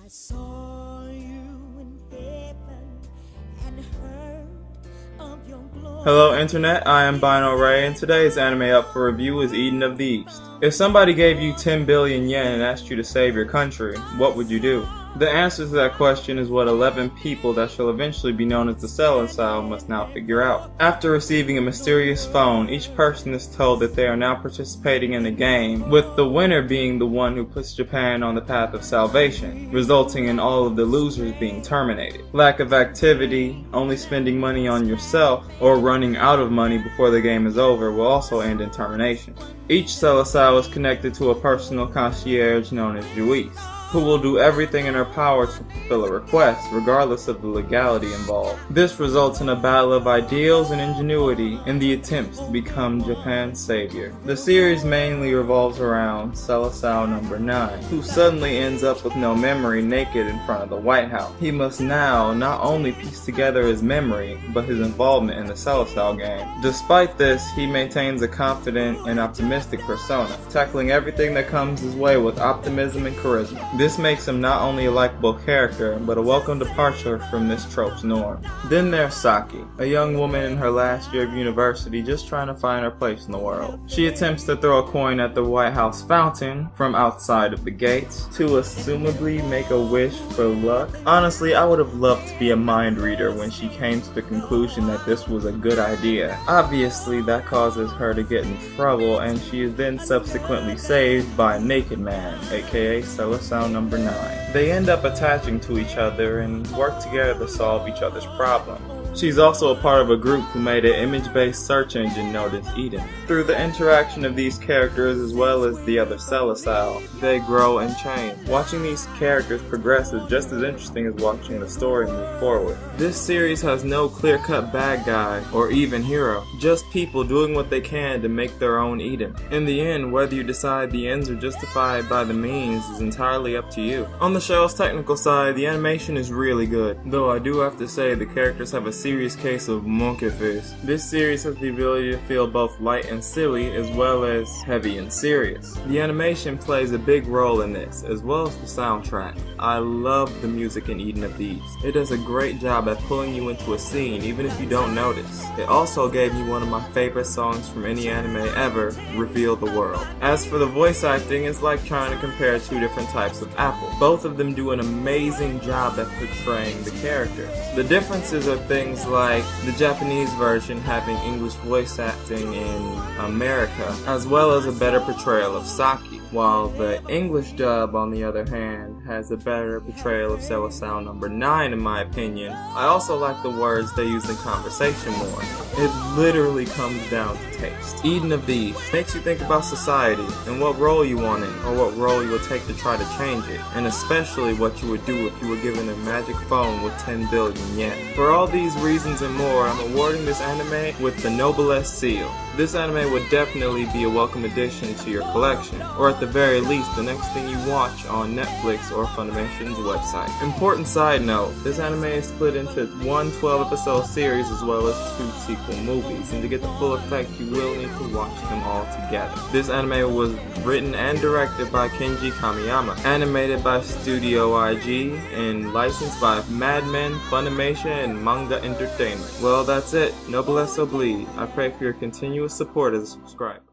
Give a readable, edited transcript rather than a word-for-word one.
I saw you in heaven and heard of your glory. Hello Internet, I am Bino and today's anime up for review is Eden of the East. If somebody gave you 10 billion yen and asked you to save your country, what would you do? The answer to that question is what 11 people that shall eventually be known as the Celestial must now figure out. After receiving a mysterious phone, each person is told that they are now participating in a game, with the winner being the one who puts Japan on the path of salvation, resulting in all of the losers being terminated. Lack of activity, only spending money on yourself, or running out of money before the game is over will also end in termination. Each Celestial is connected to a personal concierge known as Juice, who will do everything in her power to fulfill a request, regardless of the legality involved. This results in a battle of ideals and ingenuity in the attempts to become Japan's savior. The series mainly revolves around Celestial number 9, who suddenly ends up with no memory naked in front of the White House. He must now not only piece together his memory, but his involvement in the Celestial game. Despite this, he maintains a confident and optimistic persona, tackling everything that comes his way with optimism and charisma. This makes him not only a likable character, but a welcome departure from this trope's norm. Then there's Saki, a young woman in her last year of university just trying to find her place in the world. She attempts to throw a coin at the White House fountain from outside of the gates to assumably make a wish for luck. Honestly, I would have loved to be a mind reader when she came to the conclusion that this was a good idea. Obviously, that causes her to get in trouble, and she is then subsequently saved by a naked man, aka Celestial number 9. They end up attaching to each other and work together to solve each other's problems. She's also a part of a group who made an image-based search engine known as Eden. Through the interaction of these characters as well as the other Celestial, they grow and change. Watching these characters progress is just as interesting as watching the story move forward. This series has no clear-cut bad guy or even hero, just people doing what they can to make their own Eden. In the end, whether you decide the ends are justified by the means is entirely up to you. On the show's technical side, the animation is really good, though I do have to say the characters have a serious case of monkey face. This series has the ability to feel both light and silly as well as heavy and serious. The animation plays a big role in this, as well as the soundtrack. I love the music in Eden of the East. It does a great job at pulling you into a scene even if you don't notice. It also gave me one of my favorite songs from any anime ever, Reveal the World. As for the voice acting, it's like trying to compare two different types of apple. Both of them do an amazing job at portraying the characters. The differences are things like the Japanese version having English voice acting in America, as well as a better portrayal of Saki, while the English dub, on the other hand, has a better portrayal of Celestial number 9 in my opinion. I also like the words they use in conversation more. It literally comes down to taste. Eden of the East makes you think about society and what role you want in, or what role you would take to try to change it, and especially what you would do if you were given a magic phone with 10 billion yen. For all these reasons and more, I'm awarding this anime with the Noblesse seal. This anime would definitely be a welcome addition to your collection, or at the very least the next thing you watch on Netflix or Funimation's website. Important side note, this anime is split into one 12-episode series as well as 2 sequel movies, and to get the full effect you will need to watch them all together. This anime was written and directed by Kenji Kamiyama, animated by Studio IG, and licensed by Mad Men, Funimation, and Manga Entertainment. Well, that's it. Noblesse oblige. I pray for your continuous support as a subscriber.